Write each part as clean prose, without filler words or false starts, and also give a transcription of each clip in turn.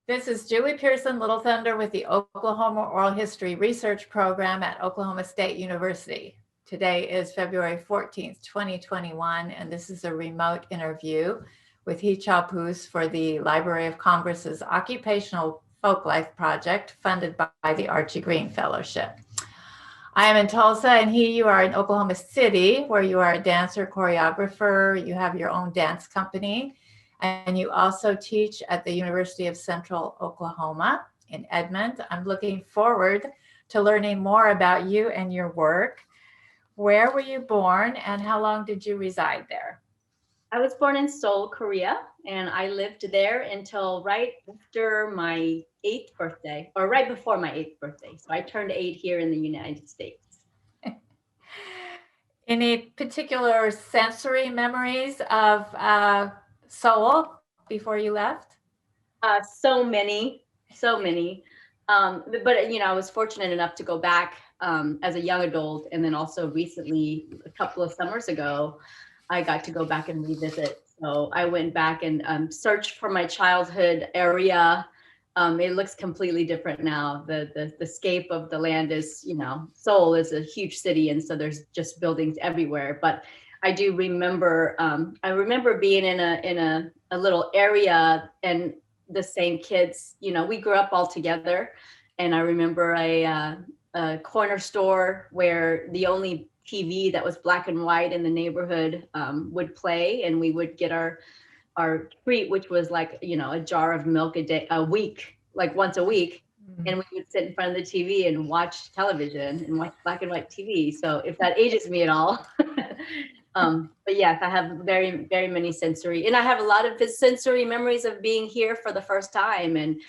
This is Julie Pearson, Little Thunder with the Oklahoma Oral History Research Program at Oklahoma State University. Today is February 14th, 2021, and this is a remote interview with Hui Cha Poos for the Library of Congress's Occupational Folklife Project, funded by the Archie Green Fellowship. I am in Tulsa, and you are in Oklahoma City, where you are a dancer, choreographer, you have your own dance company, and you also teach at the University of Central Oklahoma in Edmond. I'm looking forward to learning more about you and your work. Where were you born and how long did you reside there? I was born in Seoul, Korea, and I lived there until right after my 8th birthday, or right before my 8th birthday. So I turned 8 here in the United States. Any particular sensory memories of Seoul before you left? So many. But I was fortunate enough to go back as a young adult, and then also recently, a couple of summers ago, I got to go back and revisit. So I went back and searched for my childhood area. It looks completely different now. The scape of the land is, Seoul is a huge city, and so there's just buildings everywhere. But I do remember, I remember being in a little area, and the same kids, we grew up all together. And I remember a corner store where the only TV that was black and white in the neighborhood would play, and we would get our treat, which was like, a jar of milk a week, like once a week. Mm-hmm. And we would sit in front of the TV and watch television and watch black and white TV. So if that ages me at all. But yes, I have very, very many sensory, and I have a lot of sensory memories of being here for the first time, and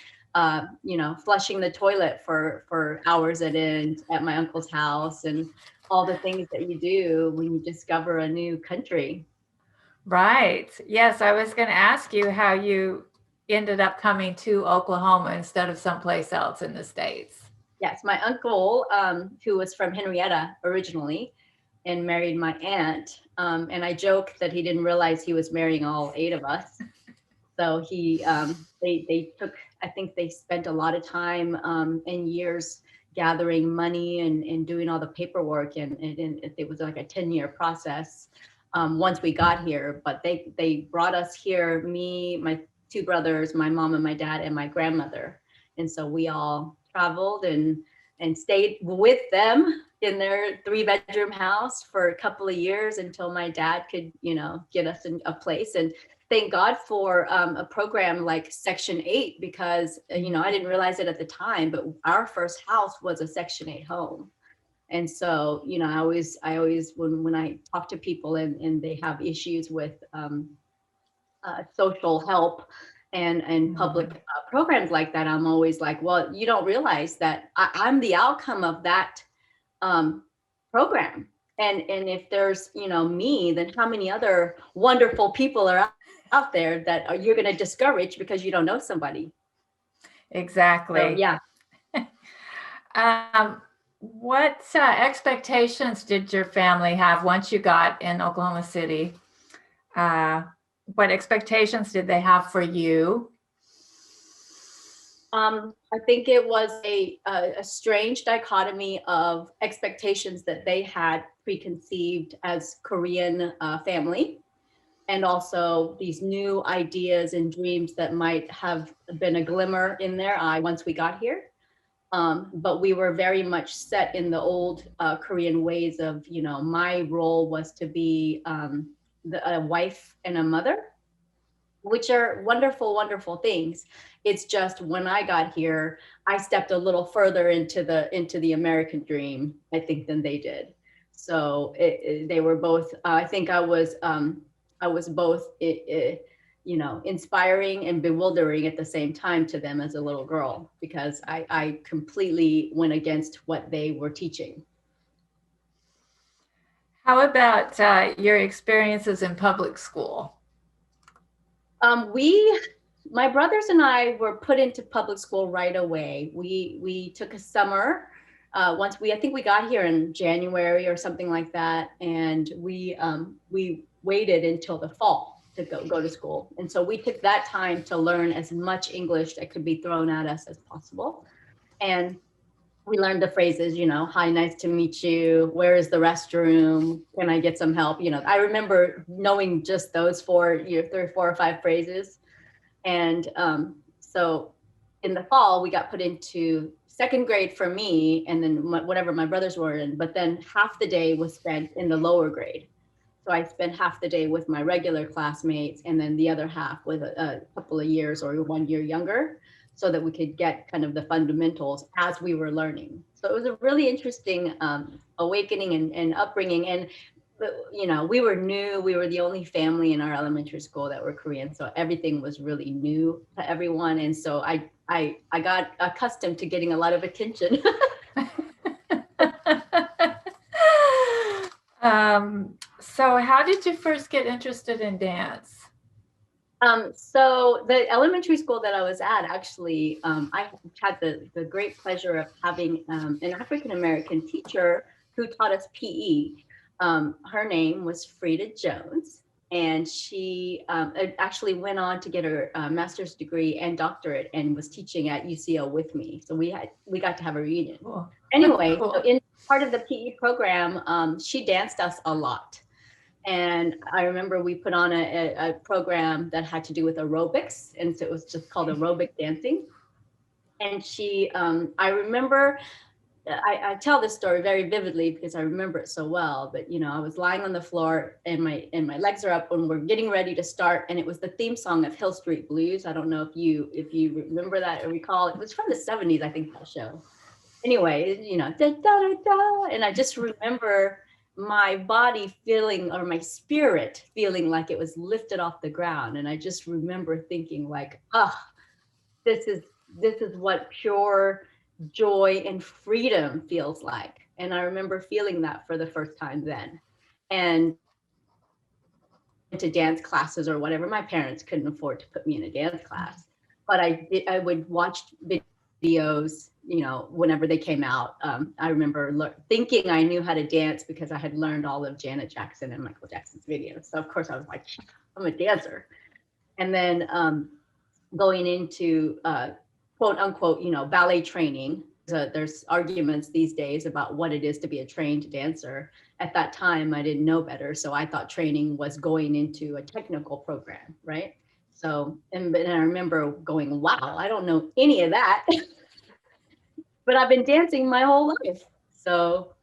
flushing the toilet for hours at end at my uncle's house, and all the things that you do when you discover a new country. Right. Yes, I was going to ask you how you ended up coming to Oklahoma instead of someplace else in the States. Yes, my uncle, who was from Henrietta originally and married my aunt, and I joke that he didn't realize he was marrying all 8 of us. So they took, I think they spent a lot of time and years gathering money and doing all the paperwork, and it was like a 10-year process once we got here. But they brought us here, me, my 2 brothers, my mom and my dad, and my grandmother. And so we all traveled and stayed with them in their 3-bedroom house for a couple of years until my dad could, get us in a place. And thank God for a program like Section 8, because, I didn't realize it at the time, but our first house was a Section 8 home. And so, I always, when I talk to people and they have issues with social help and public programs like that, I'm always like, well, you don't realize that I'm the outcome of that program. And if there's, me, then how many other wonderful people are out there that you're going to discourage because you don't know somebody? Exactly. So, yeah. What expectations did your family have once you got in Oklahoma City? What expectations did they have for you? I think it was a strange dichotomy of expectations that they had preconceived as Korean family, and also these new ideas and dreams that might have been a glimmer in their eye once we got here. But we were very much set in the old Korean ways of, my role was to be a wife and a mother, which are wonderful, wonderful things. It's just when I got here, I stepped a little further into the American dream, I think, than they did. So they were both. I think I was both, inspiring and bewildering at the same time to them as a little girl, because I completely went against what they were teaching. How about your experiences in public school? My brothers and I were put into public school right away. We took a summer once I think we got here in January or something like that, and we waited until the fall. to go to school. And so we took that time to learn as much English that could be thrown at us as possible. And we learned the phrases, you know, hi, nice to meet you. Where is the restroom? Can I get some help? You know, I remember knowing just those four, you know, 3 or 4 or 5 phrases. And so in the fall, we got put into 2nd grade for me, and then whatever my brothers were in, but then half the day was spent in the lower grade. So I spent half the day with my regular classmates, and then the other half with a couple of years or 1 year younger, so that we could get kind of the fundamentals as we were learning. So it was a really interesting awakening and upbringing. And you know, we were new. We were the only family in our elementary school that were Korean, so everything was really new to everyone. And so I got accustomed to getting a lot of attention. So how did you first get interested in dance? So the elementary school that I was at, actually, I had the great pleasure of having an African-American teacher who taught us PE. Her name was Frida Jones, and she actually went on to get her master's degree and doctorate, and was teaching at UCL with me. So we got to have a reunion. Cool. Anyway, Cool. so in part of the PE program, she danced us a lot. And I remember we put on a program that had to do with aerobics. And so it was just called aerobic dancing. And she, I remember, I tell this story very vividly because I remember it so well, but you know, I was lying on the floor and my legs are up when we're getting ready to start. And it was the theme song of Hill Street Blues. I don't know if you remember that or recall. It was from the 70s, I think, that show. Anyway, you know, da, da, da, da, and I just remember my body feeling, or my spirit feeling, like it was lifted off the ground. And I just remember thinking like, this is what pure joy and freedom feels like. And I remember feeling that for the first time then. And to dance classes or whatever, my parents couldn't afford to put me in a dance class, but I would watch videos, you know, whenever they came out. I remember thinking I knew how to dance because I had learned all of Janet Jackson and Michael Jackson's videos. So of course I was like, I'm a dancer. And then going into quote unquote, you know, ballet training. There's arguments these days about what it is to be a trained dancer. At that time, I didn't know better. So I thought training was going into a technical program, right? So, and I remember going, wow, I don't know any of that. But I've been dancing my whole life. So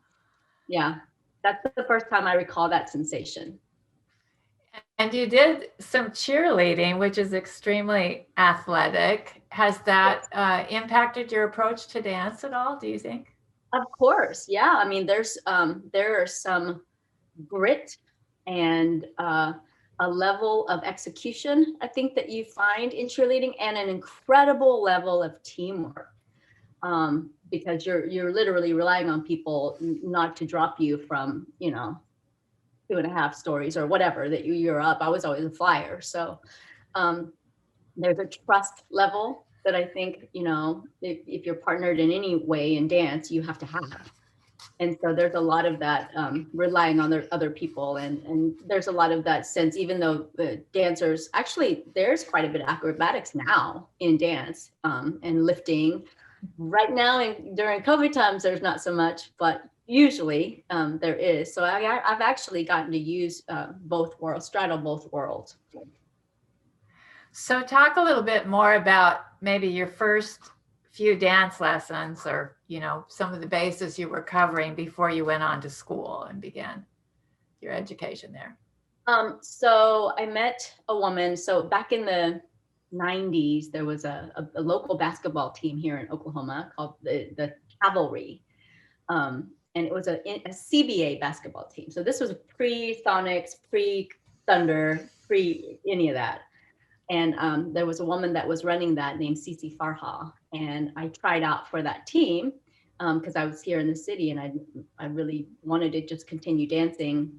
yeah, that's the first time I recall that sensation. And you did some cheerleading, which is extremely athletic. Has that impacted your approach to dance at all, do you think? Of course, yeah. I mean, there are some grit and a level of execution, I think, that you find in cheerleading, and an incredible level of teamwork. Because you're literally relying on people not to drop you from, you know, 2.5 stories or whatever that you're up. I was always a flyer. So there's a trust level that I think, you know, if you're partnered in any way in dance, you have to have. And so there's a lot of that relying on other people. And there's a lot of that sense, even though the dancers, actually, there's quite a bit of acrobatics now in dance and lifting. Right now, and during COVID times, there's not so much, but usually there is. So I've actually gotten to use both worlds, straddle both worlds. So talk a little bit more about maybe your first few dance lessons, or, you know, some of the bases you were covering before you went on to school and began your education there. So I met a woman. So back in the 90s, there was a local basketball team here in Oklahoma called the Cavalry. And it was a CBA basketball team. So this was pre-Sonics, pre-Thunder, pre any of that. And there was a woman that was running that named Cici Farha. And I tried out for that team because I was here in the city, and I really wanted to just continue dancing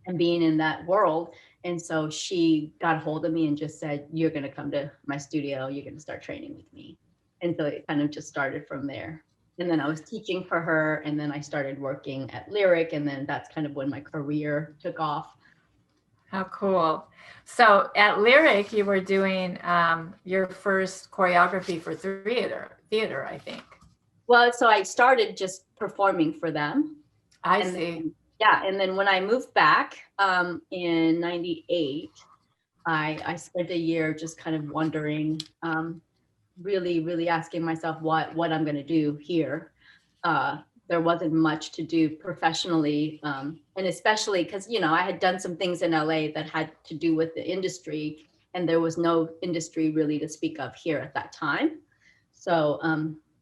and being in that world. And so she got a hold of me and just said, you're going to come to my studio. You're going to start training with me. And so it kind of just started from there. And then I was teaching for her, and then I started working at Lyric, and then that's kind of when my career took off. How cool. So at Lyric, you were doing your first choreography for theater, I think. Well, so I started just performing for them. I And see. then, yeah, and then when I moved back in '98, I spent a year just kind of wondering, really asking myself what I'm going to do here. There wasn't much to do professionally, and especially because I had done some things in LA that had to do with the industry, and there was no industry really to speak of here at that time. So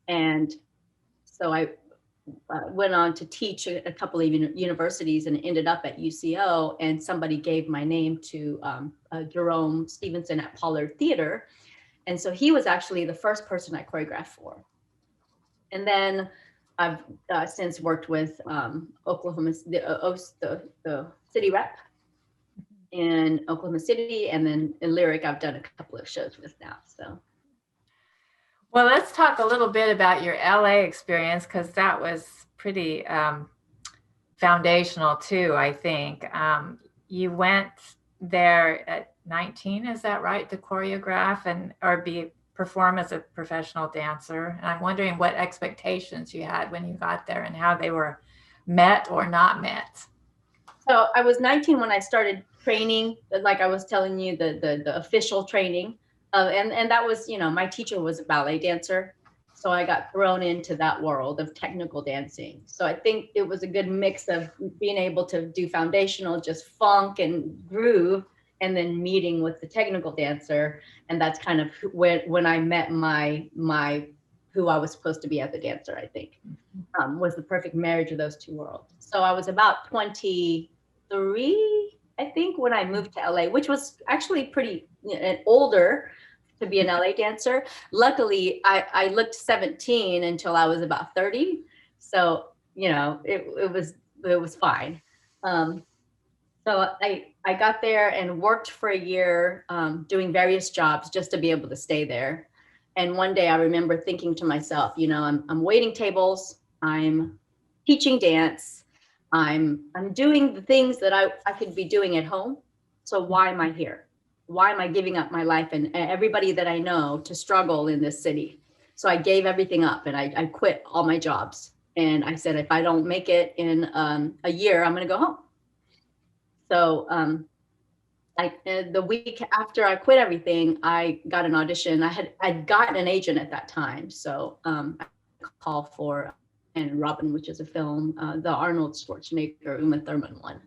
and so I went on to teach a couple of universities and ended up at UCO, and somebody gave my name to Jerome Stevenson at Pollard Theater. And so he was actually the first person I choreographed for. And then I've since worked with Oklahoma, the city rep in Oklahoma City, and then in Lyric, I've done a couple of shows with now. So. Well, let's talk a little bit about your LA experience, because that was pretty foundational too, I think. You went there at 19, is that right, to choreograph or perform as a professional dancer? And I'm wondering what expectations you had when you got there and how they were met or not met. So I was 19 when I started training, like I was telling you, the official training. And that was, my teacher was a ballet dancer. So I got thrown into that world of technical dancing. So I think it was a good mix of being able to do foundational, just funk and groove, and then meeting with the technical dancer. And that's kind of when I met my who I was supposed to be as a dancer, I think, was the perfect marriage of those two worlds. So I was about 23, I think, when I moved to LA, which was actually pretty older to be an LA dancer. Luckily, I looked 17 until I was about 30. So, it was fine. So I got there and worked for a year doing various jobs just to be able to stay there. And one day I remember thinking to myself, I'm waiting tables, I'm teaching dance, I'm doing the things that I could be doing at home. So why am I here? Why am I giving up my life and everybody that I know to struggle in this city? So I gave everything up and I quit all my jobs. And I said, if I don't make it in a year, I'm going to go home. So the week after I quit everything, I got an audition. I'd gotten an agent at that time. So I called for and Robin, which is a film, the Arnold Schwarzenegger, Uma Thurman one.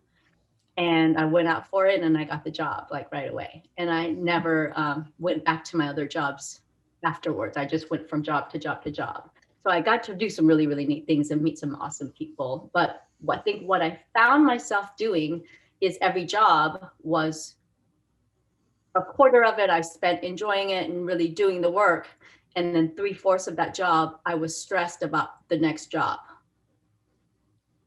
And I went out for it and I got the job like right away. And I never went back to my other jobs afterwards. I just went from job to job to job. So I got to do some really, really neat things and meet some awesome people. But I think what I found myself doing is every job was a quarter of it I spent enjoying it and really doing the work. And then 3/4 of that job, I was stressed about the next job.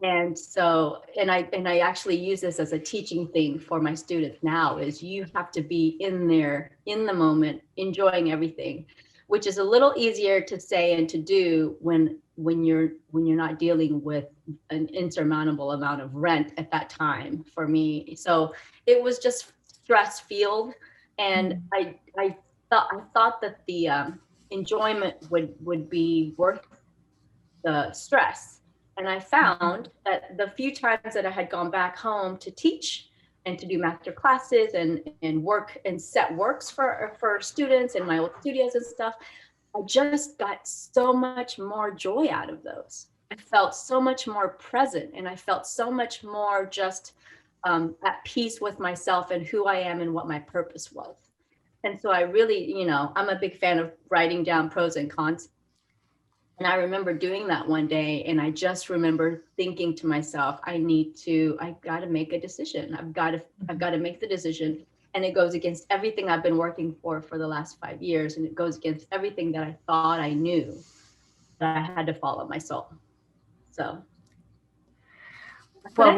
And so, and I actually use this as a teaching thing for my students now, is you have to be in there, in the moment, enjoying everything, which is a little easier to say and to do when you're not dealing with an insurmountable amount of rent at that time for me. So it was just stress filled. And I thought that the enjoyment would be worth the stress. And I found that the few times that I had gone back home to teach and to do master classes and work and set works for students in my old studios and stuff, I just got so much more joy out of those. I felt so much more present, and I felt so much more just at peace with myself and who I am and what my purpose was. And so I really, I'm a big fan of writing down pros and cons. And I remember doing that one day, and I just remember thinking to myself, I got to make a decision. I've got to make the decision. And it goes against everything I've been working for the last 5 years. And it goes against everything that I thought I knew, that I had to follow my soul. So. Well,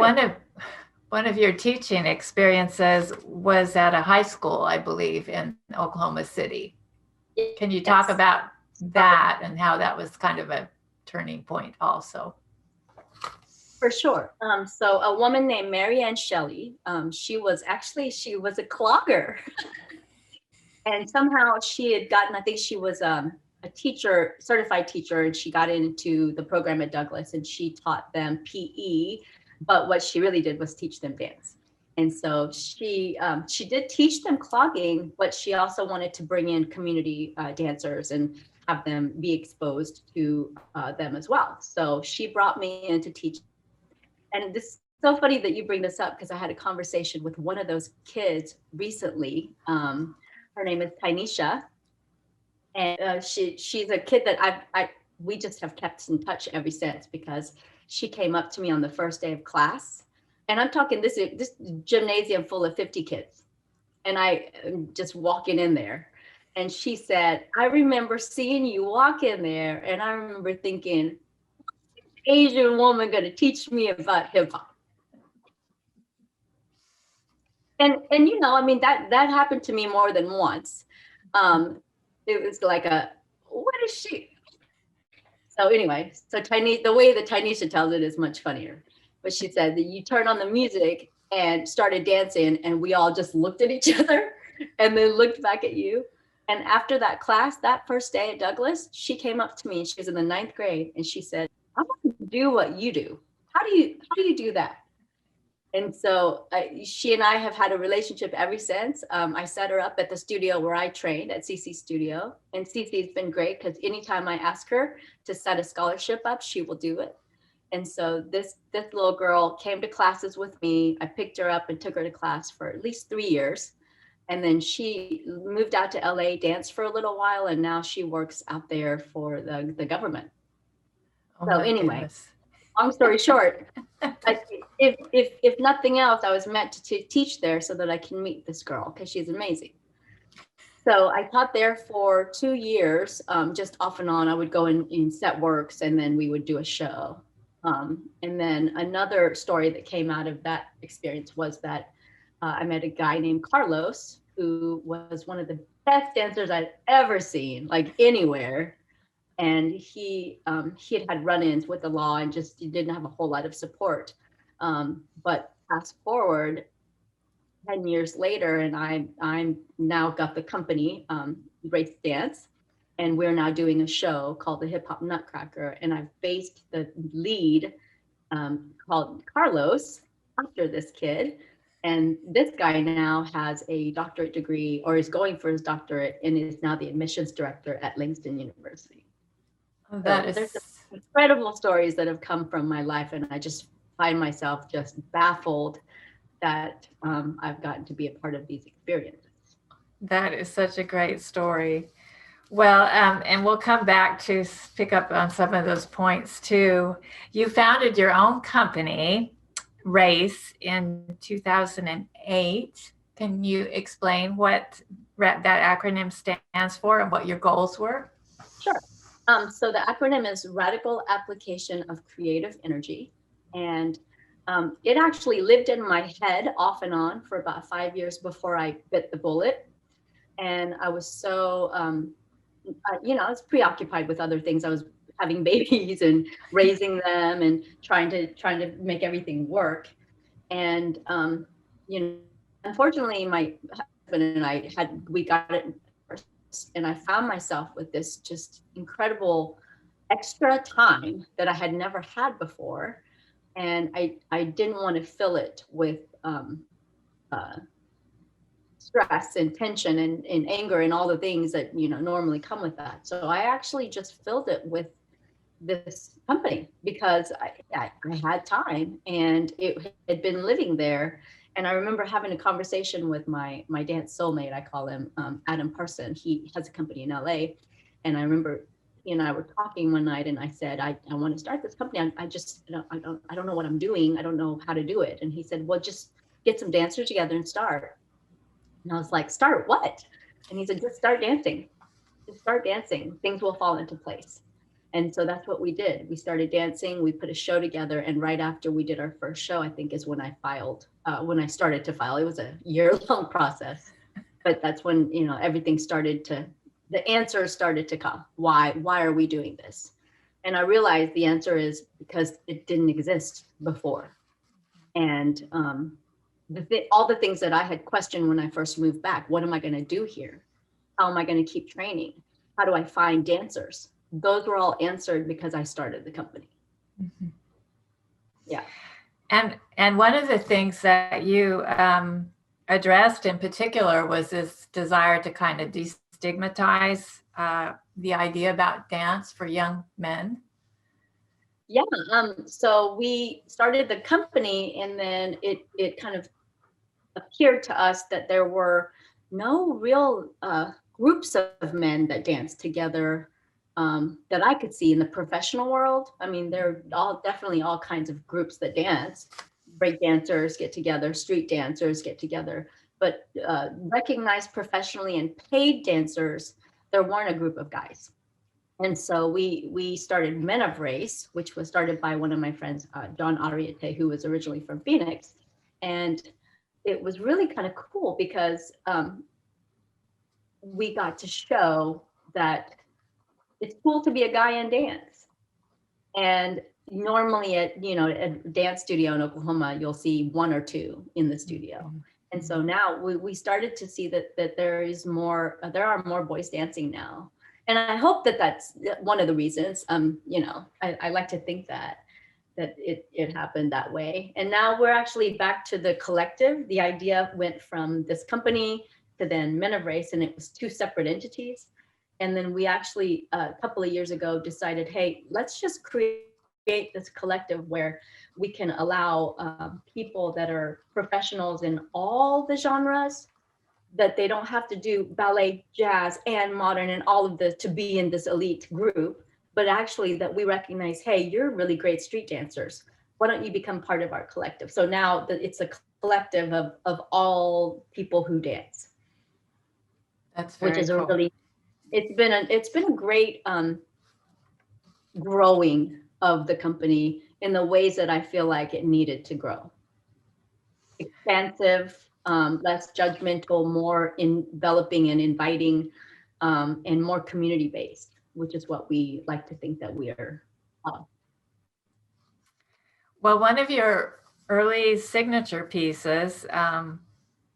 one of your teaching experiences was at a high school, I believe, in Oklahoma City. Can you talk about that and how that was kind of a turning point also? For sure. So a woman named Mary Ann Shelley, she was a clogger. And somehow she had gotten, I think she was a teacher, certified teacher, and she got into the program at Douglas and she taught them PE, but what she really did was teach them dance. And so she did teach them clogging, but she also wanted to bring in community dancers and have them be exposed to them as well. So she brought me in to teach. And this is so funny that you bring this up because I had a conversation with one of those kids recently. Her name is Tynesha, and she's a kid that we just have kept in touch ever since because she came up to me on the first day of class, and I'm talking this gymnasium full of 50 kids, and I am just walking in there, and she said, "I remember seeing you walk in there, and I remember thinking, Asian woman going to teach me about hip hop." And you know, I mean, that happened to me more than once. It was like what is she? So anyway, so the way that Tynesha tells it is much funnier. But she said that you turned on the music and started dancing, and we all just looked at each other and then looked back at you. And after that class, that first day at Douglas, she came up to me and she was in the 9th grade and she said, "I want to do what you do. How do you do that?" And so she and I have had a relationship ever since. I set her up at the studio where I trained at CC Studio. And CC's been great because anytime I ask her to set a scholarship up, she will do it. And so this little girl came to classes with me. I picked her up and took her to class for at least 3 years. And then she moved out to LA, danced for a little while, and now she works out there for the government. Oh, so anyway, goodness. Long story short, if nothing else, I was meant to teach there so that I can meet this girl because she's amazing. So I taught there for 2 years, just off and on. I would go in set works and then we would do a show. And then another story that came out of that experience was that I met a guy named Carlos, who was one of the best dancers I'd ever seen, like anywhere. And he had run-ins with the law and just didn't have a whole lot of support. But fast forward 10 years later, and I'm now got the company, Race Dance, and we're now doing a show called the Hip Hop Nutcracker. And I've based the lead called Carlos after this kid. And this guy now has a doctorate degree, or is going for his doctorate, and is now the admissions director at Langston University. There's incredible stories that have come from my life, and I just find myself just baffled that I've gotten to be a part of these experiences. That is such a great story. Well, and we'll come back to pick up on some of those points too. You founded your own company, Race, in 2008. Can you explain what that acronym stands for and what your goals were? Sure. So the acronym is Radical Application of Creative Energy. And it actually lived in my head off and on for about 5 years before I bit the bullet. And I was so, I was preoccupied with other things. I was having babies and raising them and trying to make everything work. And, unfortunately, my husband and we got it first, and I found myself with this just incredible extra time that I had never had before. And I didn't want to fill it with stress and tension and anger and all the things that normally come with that. So I actually just filled it with this company because I had time and it had been living there. And I remember having a conversation with my dance soulmate, I call him, Adam Pearson. He has a company in LA. And I remember he and I were talking one night, and I said, I want to start this company. I don't know what I'm doing. I don't know how to do it. And he said, well, just get some dancers together and start. And I was like, start what? And he said, just start dancing. Just start dancing. Things will fall into place. And so that's what we did. We started dancing. We put a show together. And right after we did our first show, I think is when I filed, when I started to file. It was a year-long process. But that's when, everything started to, the answers started to come. Why are we doing this? And I realized the answer is because it didn't exist before. And all the things that I had questioned when I first moved back, what am I going to do here? How am I going to keep training? How do I find dancers? Those were all answered because I started the company. Mhm. Yeah. And one of the things that you addressed in particular was this desire to kind of destigmatize the idea about dance for young men. Yeah. So we started the company, and then it kind of appeared to us that there were no real groups of men that danced together that I could see in the professional world. I mean, there are definitely all kinds of groups that dance. Break dancers get together, street dancers get together, but recognized professionally and paid dancers, there weren't a group of guys. And so we started Men of Race, which was started by one of my friends, John Ariete, who was originally from Phoenix. And it was really kind of cool because we got to show that it's cool to be a guy in dance. And normally at a dance studio in Oklahoma, you'll see one or two in the studio. And so now we started to see that there are more boys dancing now. And I hope that that's one of the reasons. I like to think that it happened that way. And now we're actually back to the collective. The idea went from this company to then Men of Race, and it was two separate entities. And then we actually, a couple of years ago, decided, hey, let's just create this collective where we can allow people that are professionals in all the genres, that they don't have to do ballet, jazz, and modern and all of this to be in this elite group, but actually that we recognize, hey, you're really great street dancers. Why don't you become part of our collective? So now that it's a collective of all people who dance. That's Which very is a cool. really, it's been a great growing of the company in the ways that I feel like it needed to grow. Expansive, less judgmental, more enveloping and inviting, and more community based, which is what we like to think that we are. Well, one of your early signature pieces,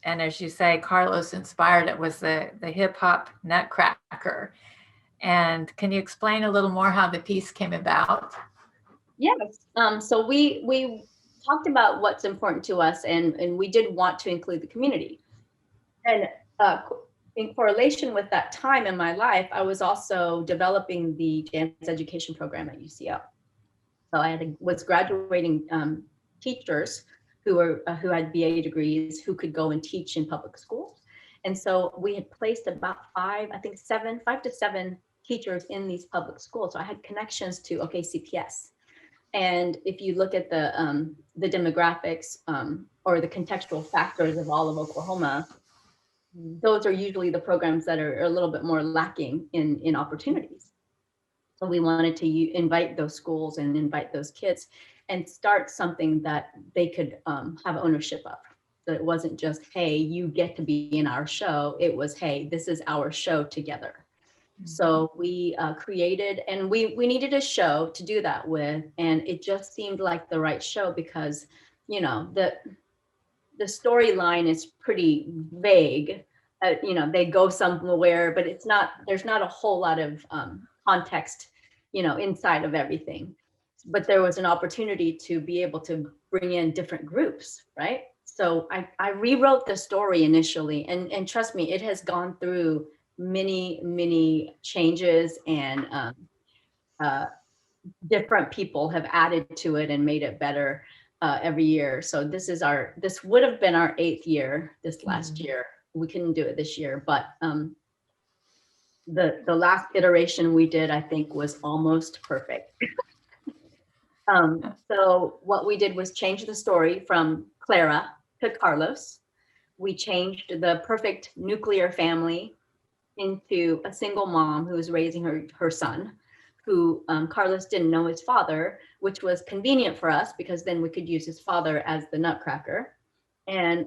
and as you say, Carlos inspired it, was the hip hop Nutcracker. And can you explain a little more how the piece came about? Yes. So we talked about what's important to us, and we did want to include the community. And in correlation with that time in my life, I was also developing the dance education program at UCL. So was graduating teachers who had BA degrees who could go and teach in public schools. And so we had placed about 5 to 7 teachers in these public schools. So I had connections to CPS. And if you look at the demographics or the contextual factors of all of Oklahoma, those are usually the programs that are a little bit more lacking in opportunities. So we wanted to invite those schools and invite those kids and start something that they could have ownership of. So it wasn't just, hey, you get to be in our show. It was, hey, this is our show together. So we created, and we needed a show to do that with, and it just seemed like the right show because, the storyline is pretty vague. They go somewhere, but there's not a whole lot of context, inside of everything. But there was an opportunity to be able to bring in different groups, right? So I rewrote the story initially, and trust me, it has gone through many changes, and different people have added to it and made it better every year. So this would have been our 8th year this last year. We couldn't do it this year, but the last iteration we did, I think, was almost perfect. So what we did was change the story from Clara to Carlos. We changed the perfect nuclear family into a single mom who was raising her son, who Carlos didn't know his father, which was convenient for us because then we could use his father as the Nutcracker. And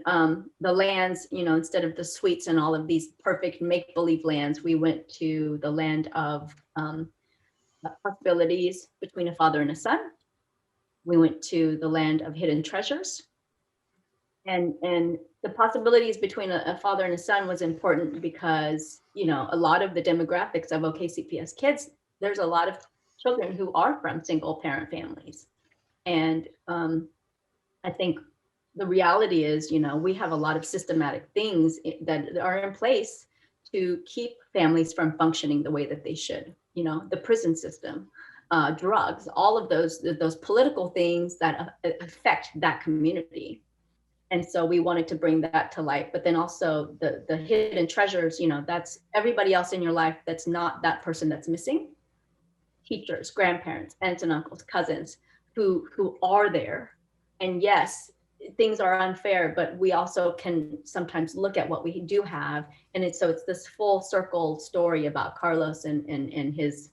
the lands, instead of the suites and all of these perfect make-believe lands, we went to the land of possibilities between a father and a son. We went to the land of hidden treasures. And the possibilities between a father and a son was important because, you know, a lot of the demographics of OKCPS kids, there's a lot of children who are from single parent families. And I think the reality is, you know, we have a lot of systematic things that are in place to keep families from functioning the way that they should. You know, the prison system, drugs, all of those political things that affect that community. And so we wanted to bring that to light, but then also the hidden treasures, you know, that's everybody else in your life that's not that person that's missing. Teachers, grandparents, aunts and uncles, cousins who are there. And yes, things are unfair, but we also can sometimes look at what we do have. And it's this full circle story about Carlos and his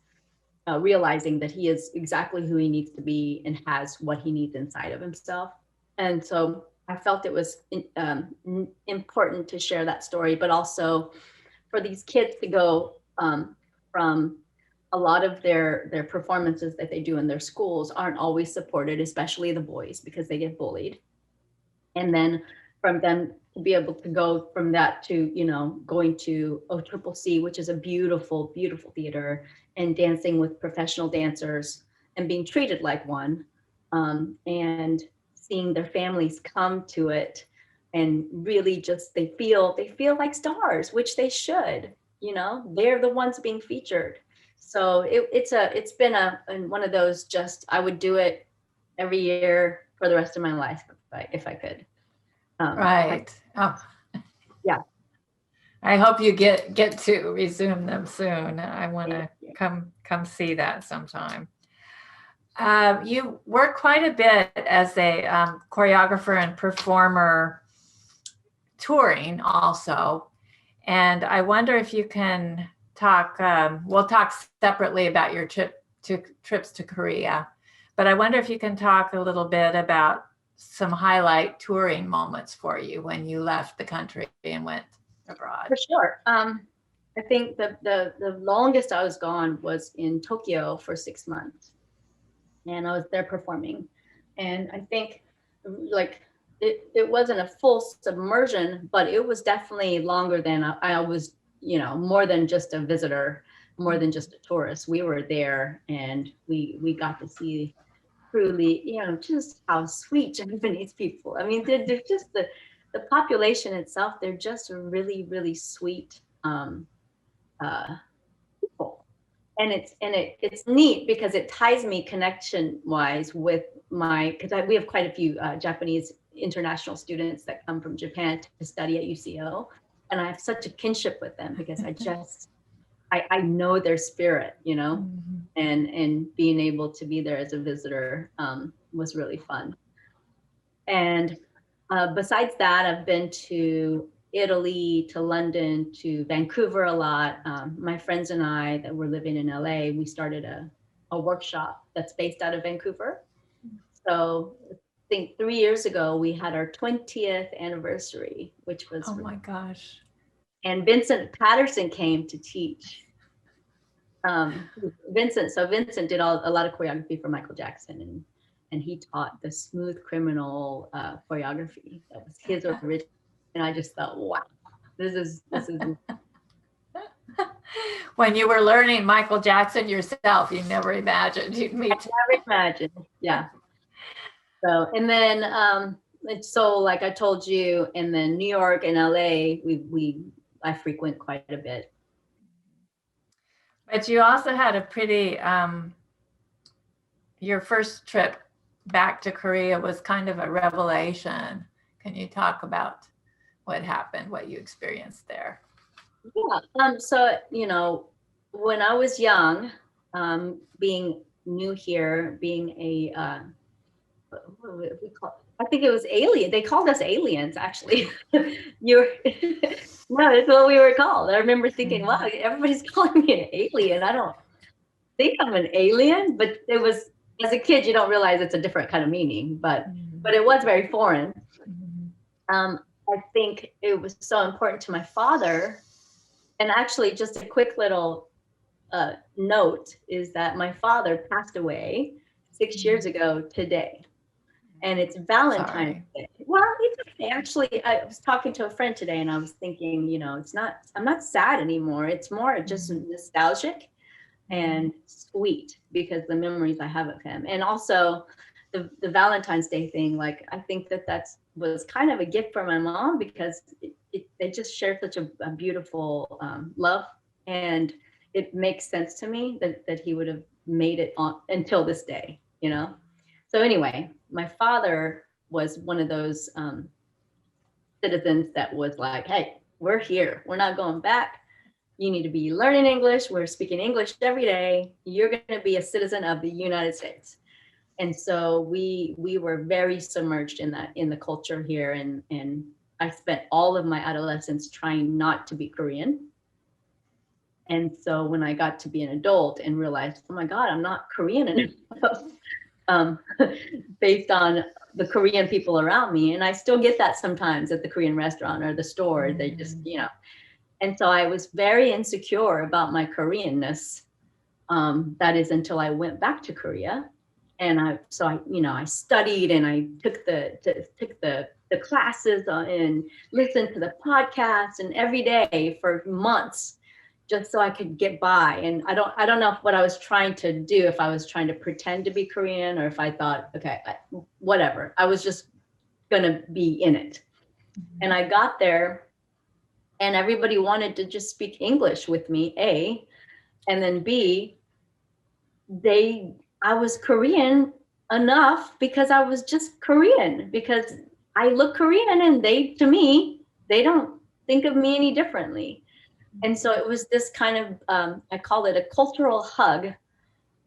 realizing that he is exactly who he needs to be and has what he needs inside of himself. And so I felt it was important to share that story, but also for these kids to go from a lot of their performances that they do in their schools aren't always supported, especially the boys, because they get bullied. And then from them to be able to go from that to, you know, going to OOHRP, which is a beautiful, beautiful theater, and dancing with professional dancers and being treated like one, and seeing their families come to it and really just they feel like stars, which they should. You know, they're the ones being featured. So it's been one of those, just I would do it every year for the rest of my life if I could. Right. Oh. Yeah. I hope you get to resume them soon. I want to come see that sometime. You work quite a bit as a choreographer and performer, touring also. And I wonder if you can talk, we'll talk separately about your trips to Korea, but I wonder if you can talk a little bit about some highlight touring moments for you when you left the country and went abroad. For sure. I think the longest I was gone was in Tokyo for 6 months. And I was there performing. And I think like it wasn't a full submersion, but it was definitely longer than I was, you know, more than just a visitor, more than just a tourist. We were there and we got to see truly, you know, just how sweet Japanese people. I mean, they're just the population itself, they're just really, really sweet people. And it's neat because it ties me connection wise with because we have quite a few Japanese international students that come from Japan to study at UCO, and I have such a kinship with them because I know their spirit, you know, and being able to be there as a visitor was really fun. And besides that, I've been to Italy, to London, to Vancouver a lot. My friends and I that were living in LA, we started a workshop that's based out of Vancouver. So I think 3 years ago, we had our 20th anniversary, which was— Oh my gosh. And Vincent Patterson came to teach. Vincent did a lot of choreography for Michael Jackson, and he taught the Smooth Criminal choreography. That was his original. And I just thought, wow, this is. When you were learning Michael Jackson yourself, you never imagined you'd meet. I never imagined, yeah. So, and then, so like I told you, and then New York and LA, I frequent quite a bit. But you also had a pretty, your first trip back to Korea was kind of a revelation. Can you talk about what happened, what you experienced there? Yeah. So, you know, when I was young, being new here, being what we call, I think it was alien. They called us aliens, actually. No, it's what we were called. I remember thinking, wow, everybody's calling me an alien. I don't think I'm an alien, but it was, as a kid, you don't realize it's a different kind of meaning, but it was very foreign. I think it was so important to my father. And actually, just a quick little note is that my father passed away 6 years ago today, and it's Valentine's Sorry. Day. Well, it's okay. Actually, I was talking to a friend today, and I was thinking, I'm not sad anymore. It's more just nostalgic and sweet because the memories I have of him, and also the Valentine's Day thing. Like, I think that was kind of a gift for my mom because they just shared such a beautiful love, and it makes sense to me that he would have made it on until this day, So anyway, my father was one of those citizens that was like, hey, we're here. We're not going back. You need to be learning English. We're speaking English every day. You're going to be a citizen of the United States. And so we were very submerged in the culture here. And I spent all of my adolescence trying not to be Korean. And so when I got to be an adult and realized, oh my God, I'm not Korean enough, based on the Korean people around me. And I still get that sometimes at the Korean restaurant or the store. They just, And so I was very insecure about my Koreanness. That is until I went back to Korea. And I studied and I took the classes and listened to the podcasts and every day for months, just so I could get by. And I don't know what I was trying to do, if I was trying to pretend to be Korean or if I thought, okay, whatever. I was just gonna be in it. And I got there and everybody wanted to just speak English with me, A, and then B, I was Korean enough because I was just Korean, because I look Korean and to me, they don't think of me any differently. And so it was this kind of, I call it a cultural hug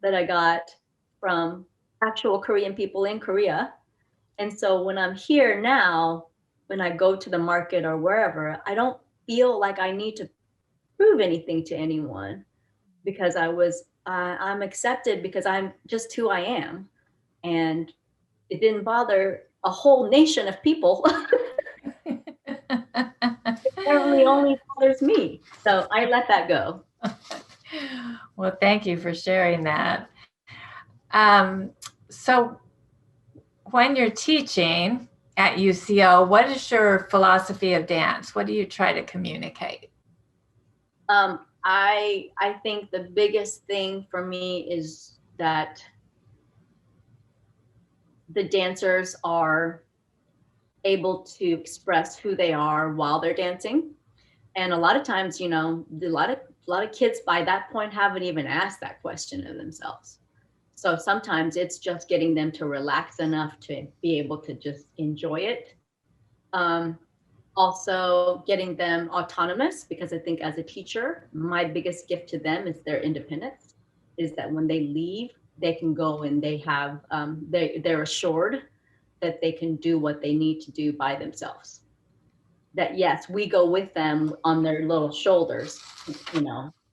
that I got from actual Korean people in Korea. And so when I'm here now, when I go to the market or wherever, I don't feel like I need to prove anything to anyone, because I'm accepted because I'm just who I am. And it didn't bother a whole nation of people. Apparently only bothers me. So I let that go. Well, thank you for sharing that. So when you're teaching at UCO, what is your philosophy of dance? What do you try to communicate? I think the biggest thing for me is that the dancers are able to express who they are while they're dancing. And a lot of times, a lot of kids by that point haven't even asked that question of themselves. So sometimes it's just getting them to relax enough to be able to just enjoy it. Also getting them autonomous, because I think as a teacher, my biggest gift to them is their independence, is that when they leave, they can go and they have, they're assured that they can do what they need to do by themselves. That yes, we go with them on their little shoulders,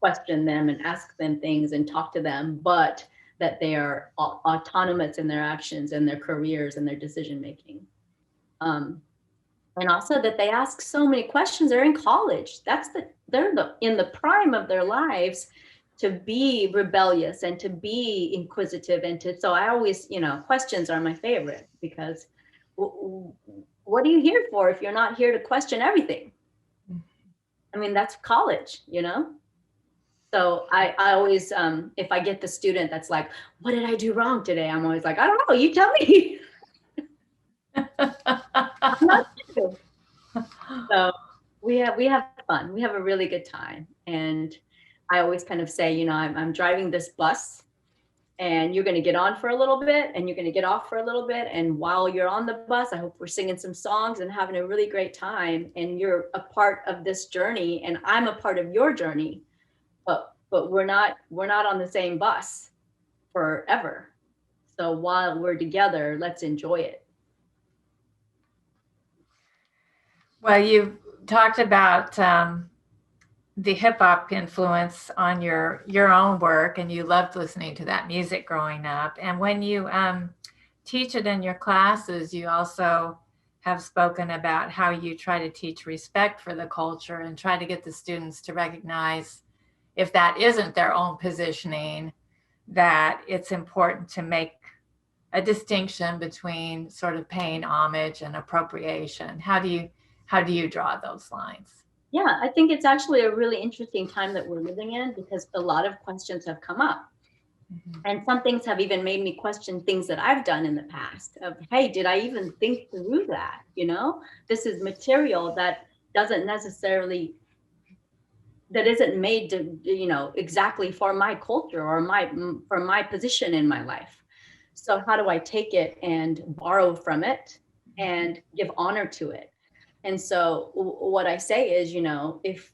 question them and ask them things and talk to them, but that they are autonomous in their actions and their careers and their decision making. And also that they ask so many questions. They're in college. They're in the prime of their lives to be rebellious and to be inquisitive so I always, questions are my favorite, because what are you here for if you're not here to question everything? I mean, that's college, So I always, if I get the student that's like, what did I do wrong today? I'm always like, I don't know, you tell me. I'm not sure. So we have fun. We have a really good time. And I always kind of say, I'm driving this bus and you're going to get on for a little bit and you're going to get off for a little bit. And while you're on the bus, I hope we're singing some songs and having a really great time. And you're a part of this journey and I'm a part of your journey, but we're not on the same bus forever. So while we're together, let's enjoy it. Well, you've talked about the hip hop influence on your own work, and you loved listening to that music growing up. And when you teach it in your classes, you also have spoken about how you try to teach respect for the culture and try to get the students to recognize, if that isn't their own positioning, that it's important to make a distinction between sort of paying homage and appropriation. How do you draw those lines? Yeah, I think it's actually a really interesting time that we're living in, because a lot of questions have come up. Mm-hmm. And some things have even made me question things that I've done in the past of, hey, did I even think through that? You know, this is material that doesn't necessarily, that isn't made to, you know, exactly for my culture or for my position in my life. So how do I take it and borrow from it and give honor to it? And so what I say is, you know, if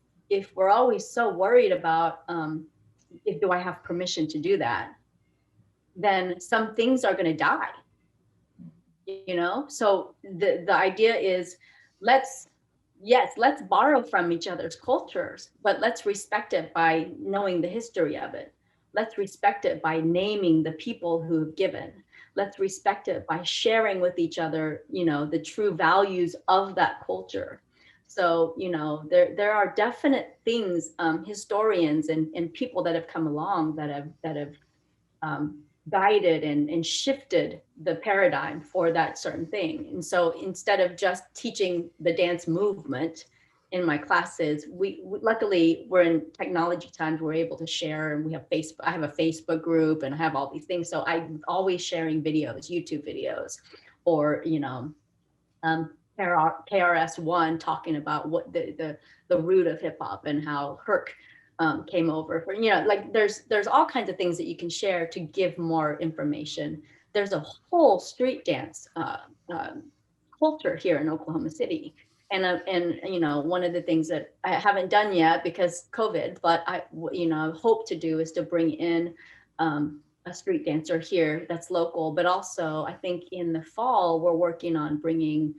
we're always so worried about if do I have permission to do that, then some things are going to die, you know. So the idea is, let's let's borrow from each other's cultures, but let's respect it by knowing the history of it. Let's respect it by naming the people who have given. Let's respect it by sharing with each other, you know, the true values of that culture. So, you know, there are definite things, historians and people that have come along that have guided and shifted the paradigm for that certain thing. And so instead of just teaching the dance movement in my classes, we luckily we're in technology times, we're able to share, and we have Facebook. I have a Facebook group and I have all these things. So I'm always sharing videos, YouTube videos, or, you know, KRS-One talking about what the root of hip hop and how Herc came over for, you know, like there's all kinds of things that you can share to give more information. There's a whole street dance culture here in Oklahoma City. And you know, one of the things that I haven't done yet because COVID, but I, you know, hope to do is to bring in a street dancer here that's local, but also I think in the fall, we're working on bringing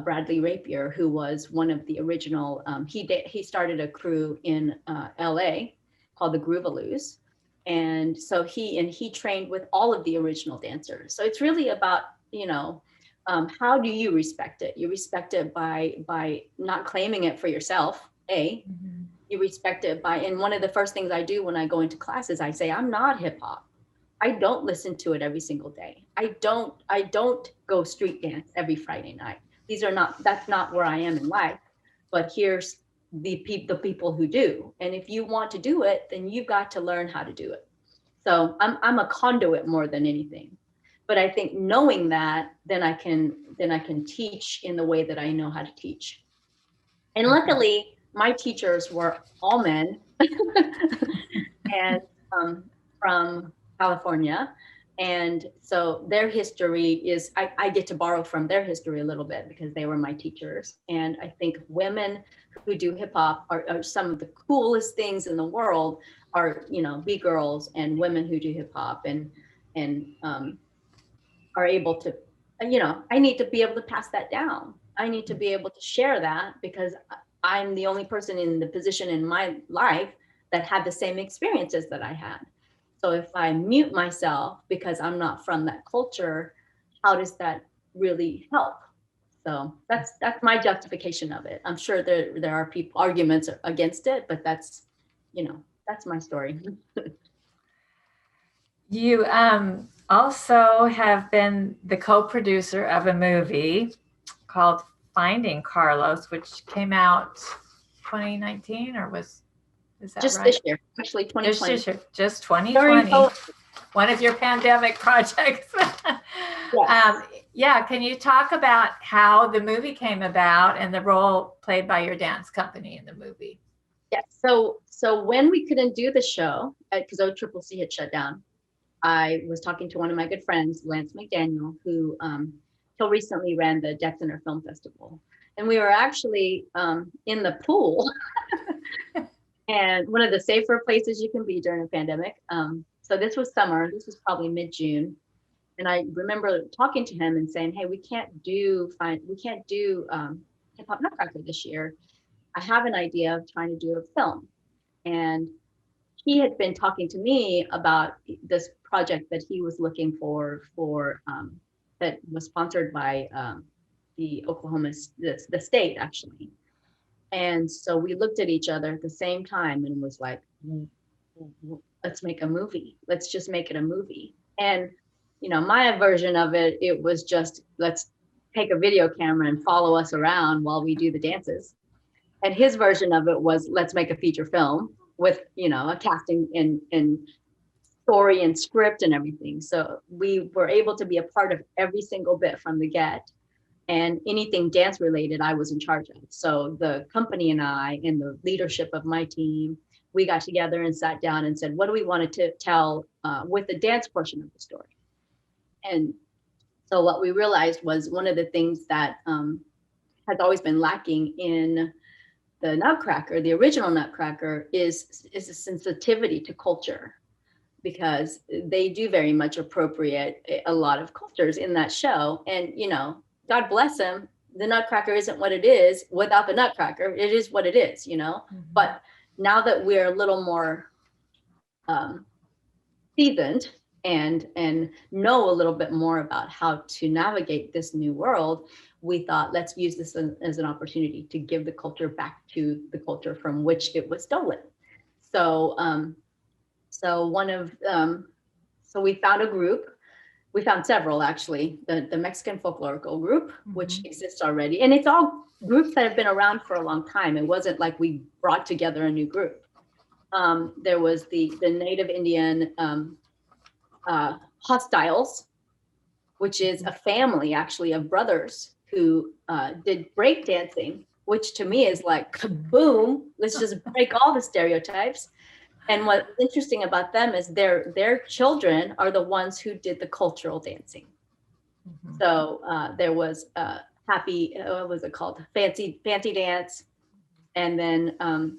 Bradley Rapier, who was one of the original, he started a crew in LA called the Groovaloos. And so he trained with all of the original dancers. So it's really about, you know, how do you respect it? You respect it by not claiming it for yourself, Mm-hmm. you respect it by, and one of the first things I do when I go into classes, I say, I'm not hip hop. I don't listen to it every single day. I don't go street dance every Friday night. That's not where I am in life, but here's the people who do. And if you want to do it, then you've got to learn how to do it. So I'm a conduit more than anything. But I think knowing that, then I can teach in the way that I know how to teach. And luckily, my teachers were all men and from California. And so their history is, I get to borrow from their history a little bit because they were my teachers. And I think women who do hip hop are some of the coolest things in the world, are, you know, B-girls and women who do hip hop and are able to, you know, I need to be able to pass that down. I need to be able to share that because I'm the only person in the position in my life that had the same experiences that I had. So if I mute myself because I'm not from that culture, how does that really help? So that's my justification of it. I'm sure there are people arguments against it, but that's, you know, that's my story. You also have been the co-producer of a movie called Finding Carlos, which came out 2019, or is that Just right? this year, actually 2020. Just 2020. One of your pandemic projects. Yes. Yeah, can you talk about how the movie came about and the role played by your dance company in the movie? Yes. So when we couldn't do the show because OOHRP had shut down, I was talking to one of my good friends, Lance McDaniel, who till recently ran the Dexter Film Festival, and we were actually in the pool, and one of the safer places you can be during a pandemic. So this was summer. This was probably mid-June, and I remember talking to him and saying, "Hey, we can't do Hip Hop Nutcracker this year. I have an idea of trying to do a film." And he had been talking to me about this project that he was looking for that was sponsored by the Oklahoma, the state actually. And so we looked at each other at the same time and was like, let's make a movie. Let's just make it a movie. And, you know, my version of it, it was just, let's take a video camera and follow us around while we do the dances. And his version of it was, let's make a feature film with, you know, a casting and story and script and everything. So we were able to be a part of every single bit from the get. And anything dance related, I was in charge of. So the company and I and the leadership of my team, we got together and sat down and said, what do we want to tell with the dance portion of the story? And so what we realized was one of the things that has always been lacking in the Nutcracker, the original Nutcracker, is a sensitivity to culture, because they do very much appropriate a lot of cultures in that show. And, you know, God bless them, the Nutcracker isn't what it is without the Nutcracker. It is what it is, you know. But now that we're a little more seasoned and know a little bit more about how to navigate this new world, we thought, let's use this as an opportunity to give the culture back to the culture from which it was stolen. So so we found a group. We found several, actually, the Mexican folklorical group, which exists already. And it's all groups that have been around for a long time. It wasn't like we brought together a new group. There was the Native Indian Hostiles, which is a family, actually, of brothers who did breakdancing, which to me is like, kaboom, let's just break all the stereotypes. And what's interesting about them is their children are the ones who did the cultural dancing. So there was happy, what was it called? Fancy dance. And then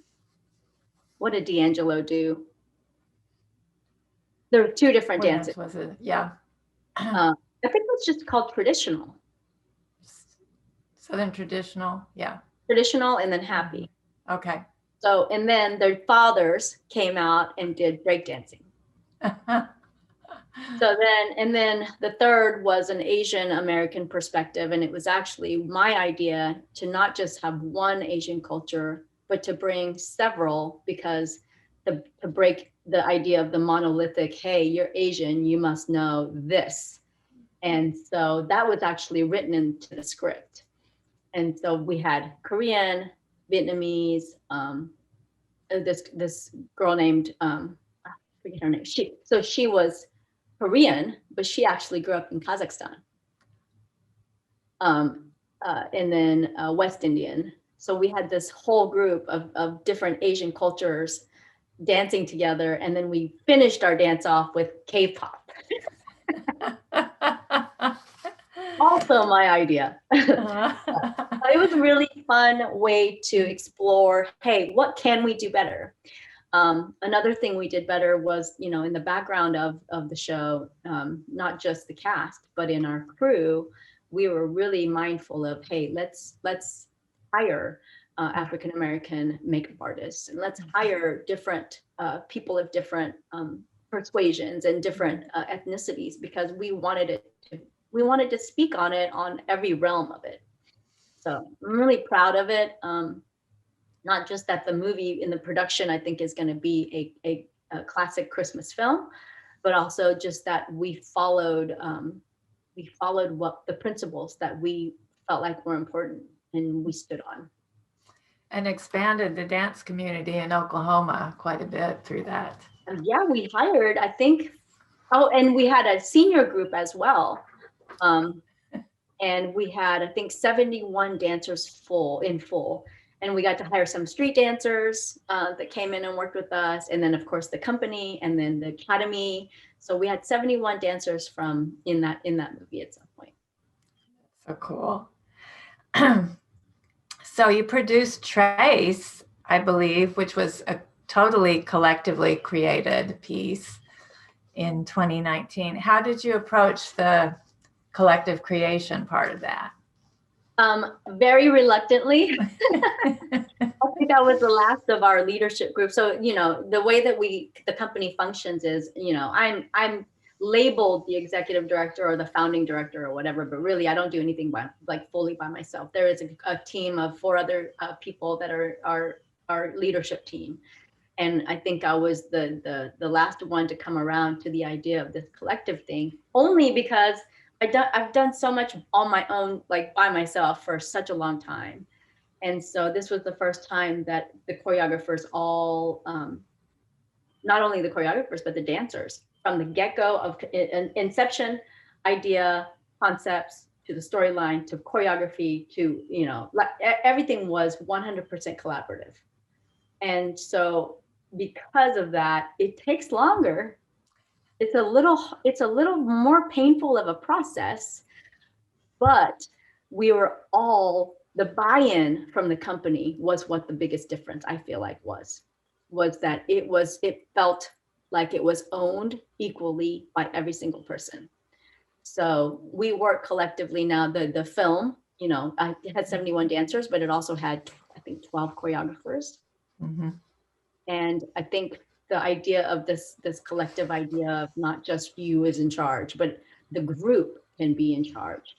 what did D'Angelo do? There were two different dances. Was it? Yeah. I think it's just called traditional. Southern traditional, yeah. Traditional and then happy. Okay. So, and then their fathers came out and did breakdancing. So then the third was an Asian American perspective. And it was actually my idea to not just have one Asian culture, but to bring several, because to break the idea of the monolithic, hey, you're Asian, you must know this. And so that was actually written into the script. And so we had Korean, Vietnamese, this girl named, I forget her name. She was Korean, but she actually grew up in Kazakhstan. And then West Indian. So we had this whole group of different Asian cultures dancing together. And then we finished our dance off with K-pop. Also my idea. It was a really fun way to explore, hey, what can we do better? Another thing we did better was, you know, in the background of the show, not just the cast, but in our crew, we were really mindful of, hey, let's hire African-American makeup artists, and let's hire different people of different persuasions and different ethnicities, because we wanted to speak on it on every realm of it. So I'm really proud of it. Not just that the movie in the production, I think, is going to be a classic Christmas film, but also just that we followed what the principles that we felt like were important and we stood on. And expanded the dance community in Oklahoma quite a bit through that. Yeah, we hired, I think, and we had a senior group as well. And we had, I think, 71 dancers in full. And we got to hire some street dancers that came in and worked with us. And then, of course, the company and then the academy. So we had 71 dancers in that movie at some point. So cool. So you produced Trace, I believe, which was a totally collectively created piece in 2019. How did you approach the collective creation part of that? Very reluctantly. I think that was the last of our leadership group. So, you know, the way that the company functions is, you know, I'm labeled the executive director or the founding director or whatever, but really I don't do anything fully by myself. There is a team of 4 other people that are our leadership team. And I think I was the last one to come around to the idea of this collective thing, only because I've done so much on my own, like by myself for such a long time. And so this was the first time that the choreographers all, not only the choreographers, but the dancers from the get-go of inception, idea, concepts, to the storyline, to choreography, to, you know, like everything was 100% collaborative. And so because of that, it takes longer. It's a little more painful of a process, but we were all, the buy-in from the company was what the biggest difference I feel like was that it felt like it was owned equally by every single person. So we work collectively now. The film, you know, it had 71 dancers, but it also had, I think, 12 choreographers. Mm-hmm. And I think the idea of this collective idea of not just you is in charge, but the group can be in charge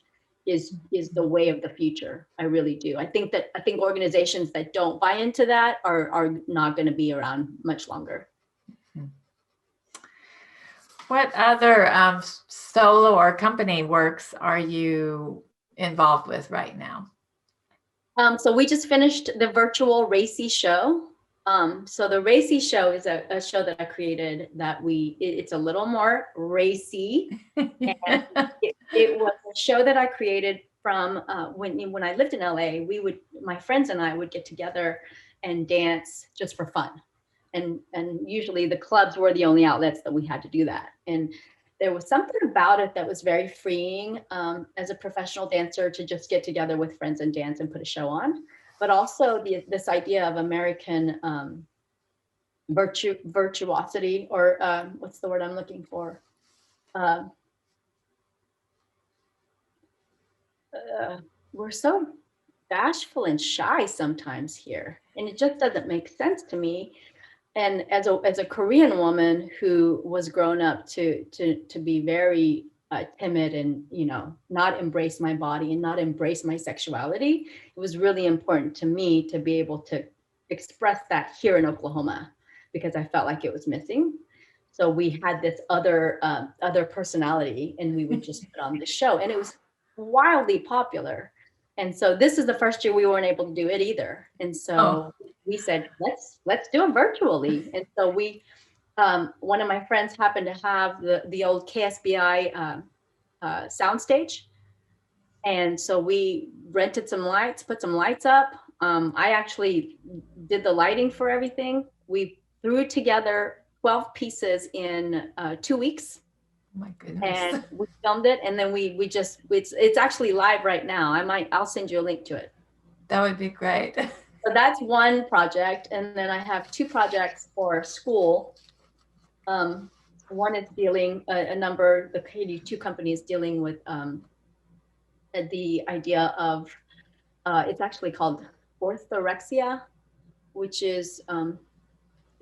is the way of the future. I really do. I think organizations that don't buy into that are not going to be around much longer. What other solo or company works are you involved with right now? So we just finished the virtual Racy show. So the Racy show is a show that I created that it's a little more racy. And it was a show that I created from when I lived in LA. My friends and I would get together and dance just for fun. And usually the clubs were the only outlets that we had to do that. And there was something about it that was very freeing as a professional dancer to just get together with friends and dance and put a show on. But also this idea of American virtuosity, or what's the word I'm looking for? We're so bashful and shy sometimes here, and it just doesn't make sense to me. And as a Korean woman who was grown up to be very timid and, you know, not embrace my body and not embrace my sexuality, it was really important to me to be able to express that here in Oklahoma, because I felt like it was missing. So we had this other personality, and we would just put on the show, and it was wildly popular. And so this is the first year we weren't able to do it either. And so we said, let's do it virtually. And so one of my friends happened to have the old KSBI soundstage. And so we rented some lights, put some lights up. I actually did the lighting for everything. We threw together 12 pieces in 2 weeks. Oh my goodness. And we filmed it, and then it's actually live right now. I'll send you a link to it. That would be great. So that's one project. And then I have 2 projects for school. One is dealing the K2 company is dealing with the idea of it's actually called orthorexia, which is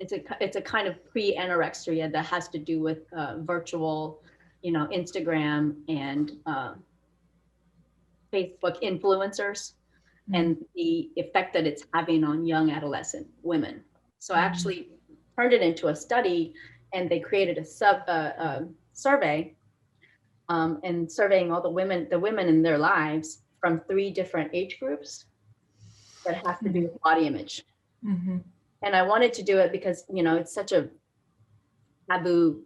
it's a kind of pre-anorexia that has to do with virtual, you know, Instagram and Facebook influencers, and the effect that it's having on young adolescent women. So I actually turned it into a study, and they created a survey, and surveying all the women in their lives from 3 different age groups that have to do with body image. Mm-hmm. And I wanted to do it because, you know, it's such a taboo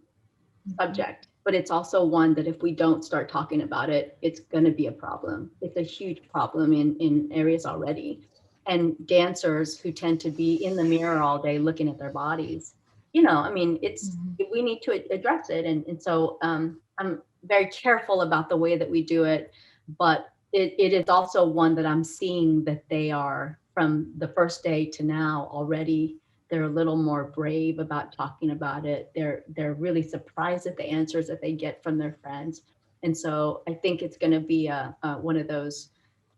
subject, but it's also one that if we don't start talking about it, it's going to be a problem. It's a huge problem in areas already. And dancers who tend to be in the mirror all day looking at their bodies, you know, I mean, we need to address it. And so I'm very careful about the way that we do it, but it is also one that I'm seeing that they are, from the first day to now already, they're a little more brave about talking about it. They're really surprised at the answers that they get from their friends. And so I think it's going to be one of those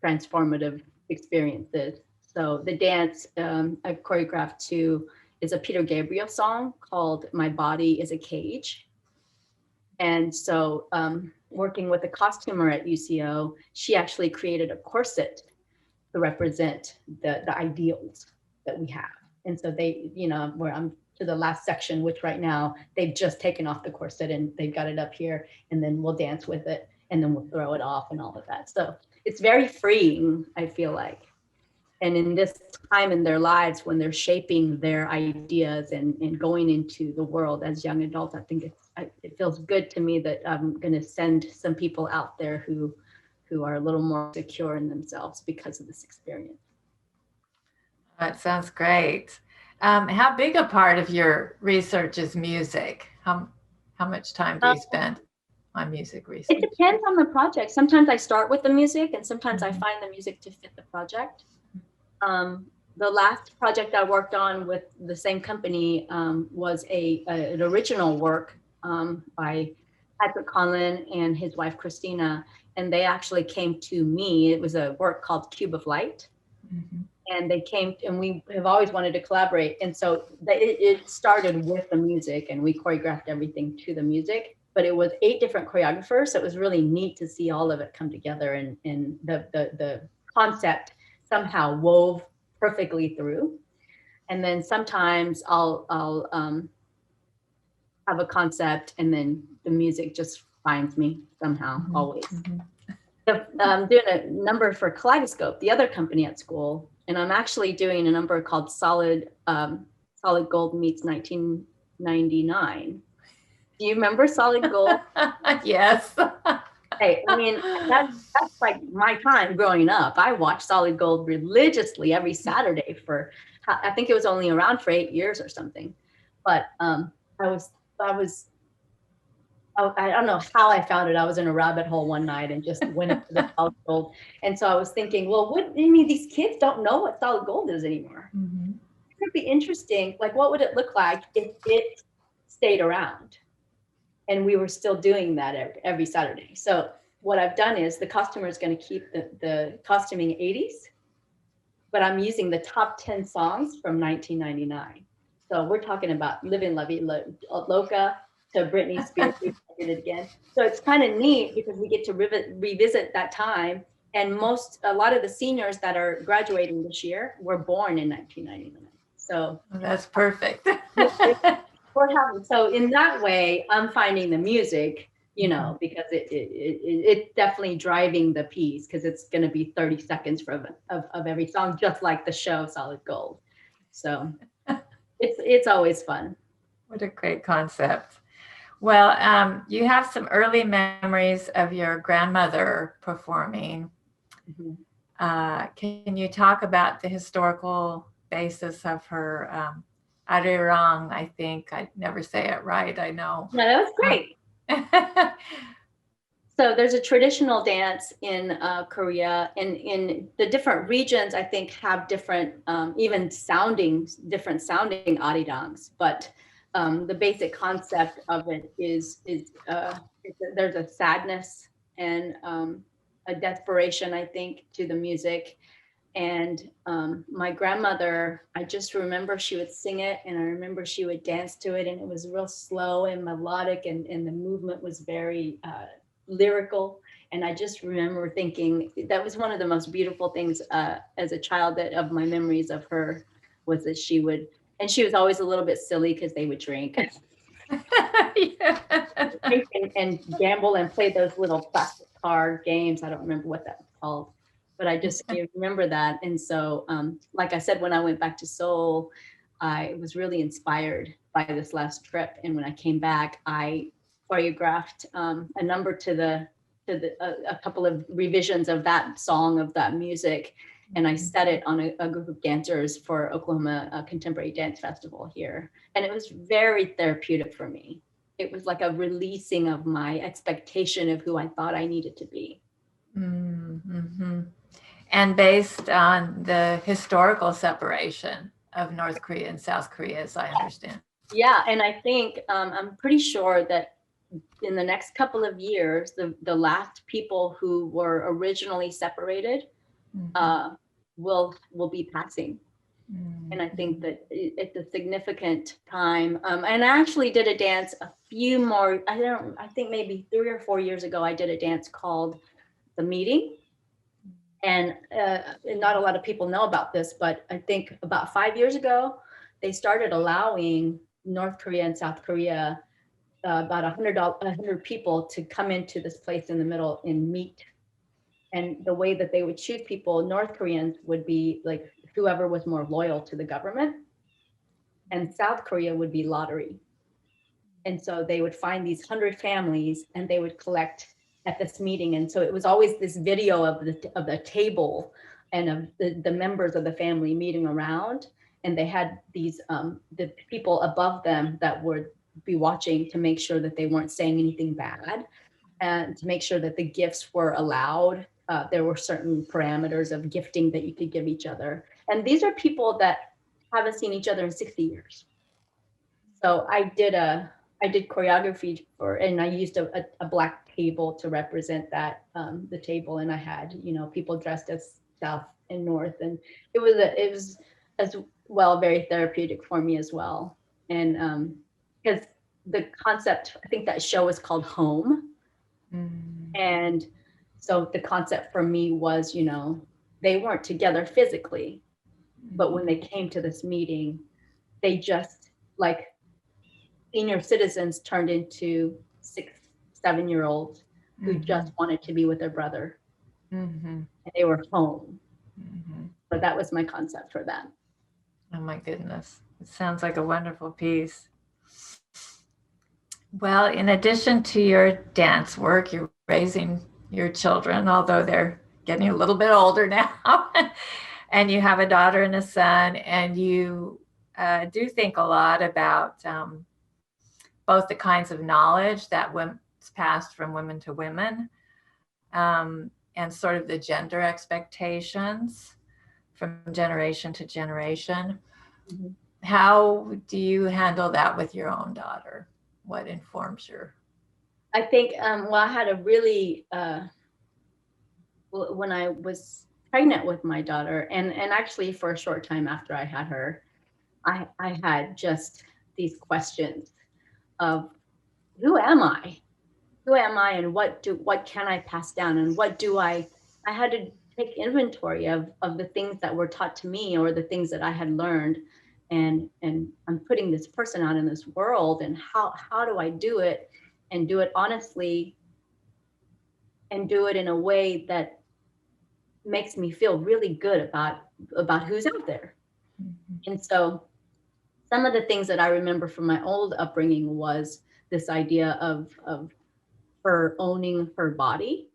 transformative experiences. So the dance I've choreographed to is a Peter Gabriel song called My Body is a Cage. And so working with a costumer at UCO, she actually created a corset to represent the ideals that we have. And so they, you know, where I'm to the last section, which right now they've just taken off the corset and they've got it up here, and then we'll dance with it and then we'll throw it off and all of that. So it's very freeing, I feel like. And in this time in their lives when they're shaping their ideas and going into the world as young adults, I think it feels good to me that I'm going to send some people out there who are a little more secure in themselves because of this experience. That sounds great. How big a part of your research is music? How much time do you spend on music research? It depends on the project. Sometimes I start with the music and sometimes I find the music to fit the project. The last project I worked on with the same company was an original work by Patrick Conlon and his wife Christina, and they actually came to me. It was a work called Cube of Light. And they came, and we have always wanted to collaborate. And so it started with the music, and we choreographed everything to the music. But it was 8 different choreographers, so it was really neat to see all of it come together, and the concept somehow wove perfectly through. And then sometimes I'll have a concept, and then the music just finds me somehow, always. I'm doing a number for Kaleidoscope, the other company at school, and I'm actually doing a number called Solid Gold Meets 1999. Do you remember Solid Gold? Yes. Hey, I mean, that's like my time growing up. I watched Solid Gold religiously every Saturday for, I think it was only around for 8 years or something. But I don't know how I found it. I was in a rabbit hole one night and just went into the Solid Gold. And so I was thinking, well, these kids don't know what Solid Gold is anymore. It could be interesting. Like, what would it look like if it stayed around? And we were still doing that every Saturday. So what I've done is the costumer is going to keep the costuming 80s, but I'm using the top 10 songs from 1999. So we're talking about Living La Vida Loca to Britney Spears, We Did It Again. So it's kind of neat because we get to revisit that time. And a lot of the seniors that are graduating this year were born in 1999. So that's perfect. So in that way, I'm finding the music, you know, because it's definitely driving the piece, because it's going to be 30 seconds of every song, just like the show Solid Gold. So it's always fun. What a great concept. Well, you have some early memories of your grandmother performing. Can you talk about the historical basis of her Arirang? I think I never say it right. I know. No, that was great. So there's a traditional dance in Korea, and in the different regions, I think, have different, even different sounding arirangs. But the basic concept of it is there's a sadness and a desperation, I think, to the music. And my grandmother, I just remember she would sing it, and I remember she would dance to it, and it was real slow and melodic, and the movement was very lyrical. And I just remember thinking that was one of the most beautiful things as a child, that of my memories of her, was that she would, and she was always a little bit silly because they would drink. Drink and gamble and play those little plastic card games. I don't remember what that was called, but I just remember that. And so, like I said, when I went back to Seoul, I was really inspired by this last trip. And when I came back, I choreographed a number to a couple of revisions of that song, of that music. And I set it on a group of dancers for Oklahoma Contemporary Dance Festival here. And it was very therapeutic for me. It was like a releasing of my expectation of who I thought I needed to be. And based on the historical separation of North Korea and South Korea, as I understand. Yeah, and I think I'm pretty sure that in the next couple of years, the last people who were originally separated will be passing. And I think that it's a significant time. And I actually did a dance a few more, I think maybe 3 or 4 years ago, I did a dance called The Meeting. And not a lot of people know about this, but I think about 5 years ago, they started allowing North Korea and South Korea, about 100 people to come into this place in the middle and meet. And the way that they would choose people, North Koreans would be like whoever was more loyal to the government, and South Korea would be lottery. And so they would find these 100 families and they would collect at this meeting. And so it was always this video of the table and of the members of the family meeting around. And they had these, the people above them that would be watching to make sure that they weren't saying anything bad and to make sure that the gifts were allowed. There were certain parameters of gifting that you could give each other. And these are people that haven't seen each other in 60 years. So I did choreography for, and I used a black table to represent that, the table. And I had, people dressed as South and North, and it was as well, very therapeutic for me as well. And because the concept, I think that show is called Home. And so the concept for me was, they weren't together physically, but when they came to this meeting, they just like senior citizens turned into 6-7-year-olds who just wanted to be with their brother. And they were home. But that was my concept for that. Oh my goodness. It sounds like a wonderful piece. Well, in addition to your dance work, you're raising your children, although they're getting a little bit older now. And you have a daughter and a son, and you do think a lot about both the kinds of knowledge that is passed from women to women, and sort of the gender expectations from generation to generation. Mm-hmm. How do you handle that with your own daughter? What informs your? I think, well, I had a really, when I was pregnant with my daughter, and actually for a short time after I had her, I had just these questions of who am I? Who am I, and what can I pass down, and what do I had to take inventory of the things that were taught to me or the things that I had learned, and I'm putting this person out in this world, and how do I do it, and do it honestly, and do it in a way that makes me feel really good about who's out there. And so some of the things that I remember from my old upbringing was this idea of her owning her body.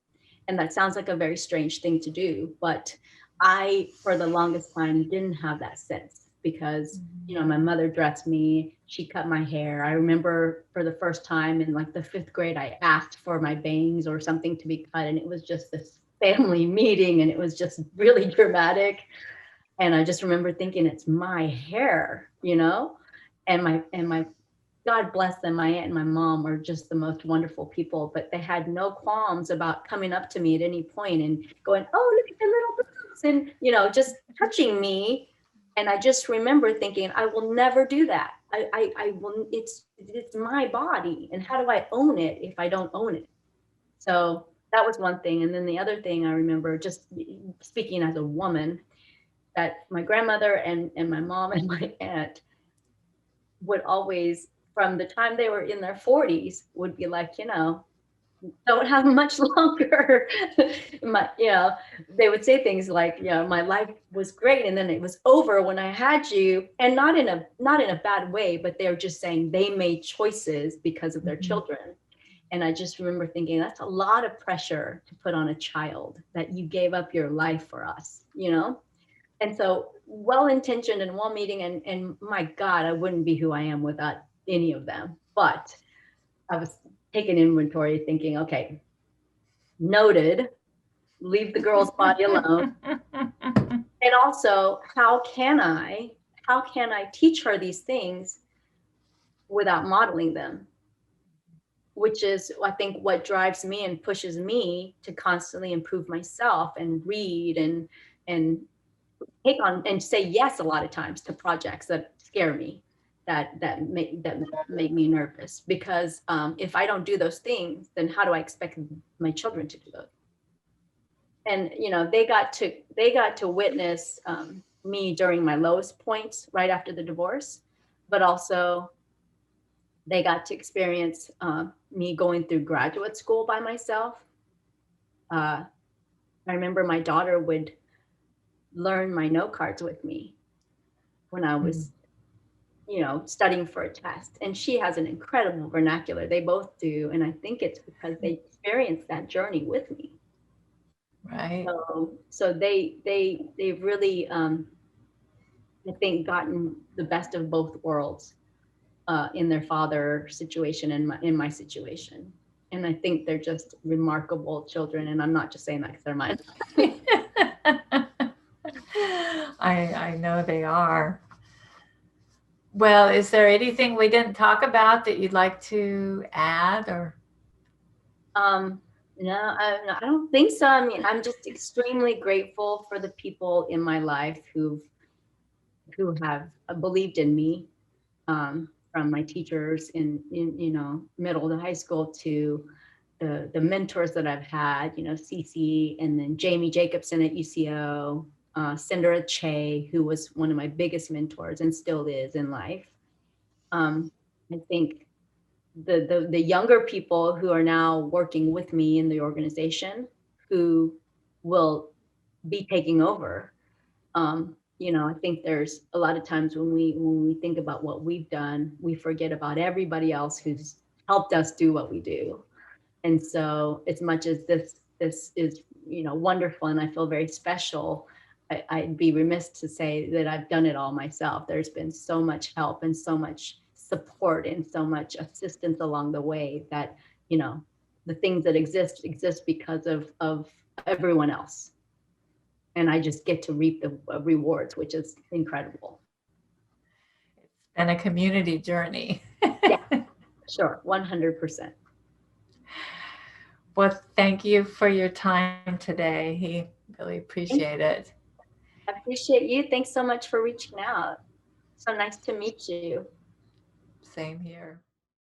And that sounds like a very strange thing to do, but I, for the longest time, didn't have that sense because, my mother dressed me, she cut my hair. I remember for the first time in like the 5th grade, I asked for my bangs or something to be cut, and it was just this family meeting, and it was just really dramatic. And I just remember thinking, it's my hair, and my God bless them, my aunt and my mom were just the most wonderful people, but they had no qualms about coming up to me at any point and going, oh, look at the little boobs, and, just touching me. And I just remember thinking, I will never do that. I will, it's my body. And how do I own it if I don't own it? So that was one thing. And then the other thing I remember, just speaking as a woman, that my grandmother and my mom and my aunt would always, from the time they were in their 40s, would be like, don't have much longer. They would say things like, my life was great, and then it was over when I had you, and not in a bad way, but they're just saying they made choices because of their children. And I just remember thinking, that's a lot of pressure to put on a child, that you gave up your life for us, And so well-intentioned and well-meaning, and my God, I wouldn't be who I am without any of them. But I was taking inventory, thinking, okay, noted, leave the girl's body alone. And also, how can I teach her these things without modeling them? Which is, I think, what drives me and pushes me to constantly improve myself and read and take on and say yes a lot of times to projects that scare me, that make me nervous, because if I don't do those things, then how do I expect my children to do those? And you know, they got to witness me during my lowest points right after the divorce, but also they got to experience me going through graduate school by myself. I remember my daughter would learn my note cards with me when I was, you know, studying for a test. And she has an incredible vernacular. They both do. And I think it's because they experienced that journey with me. Right. So they've really, I think, gotten the best of both worlds in their father situation and in my situation. And I think they're just remarkable children. And I'm not just saying that because they're mine. I know they are. Well, is there anything we didn't talk about that you'd like to add, or? No, I don't think so. I mean, I'm just extremely grateful for the people in my life who have believed in me, from my teachers in you know, middle to high school, to the mentors that I've had, you know, Cece, and then Jamie Jacobson at UCO, Cinderella Che, who was one of my biggest mentors and still is in life. I think the younger people who are now working with me in the organization, who will be taking over. You know, I think there's a lot of times when we think about what we've done, we forget about everybody else who's helped us do what we do. And so, as much as this is, you know, wonderful, and I feel very special, I'd be remiss to say that I've done it all myself. There's been so much help and so much support and so much assistance along the way, that, you know, the things that exist because of everyone else. And I just get to reap the rewards, which is incredible. It's been a community journey. Yeah, sure, 100%. Well, thank you for your time today. He really appreciate it. I appreciate you. Thanks so much for reaching out. So nice to meet you. Same here.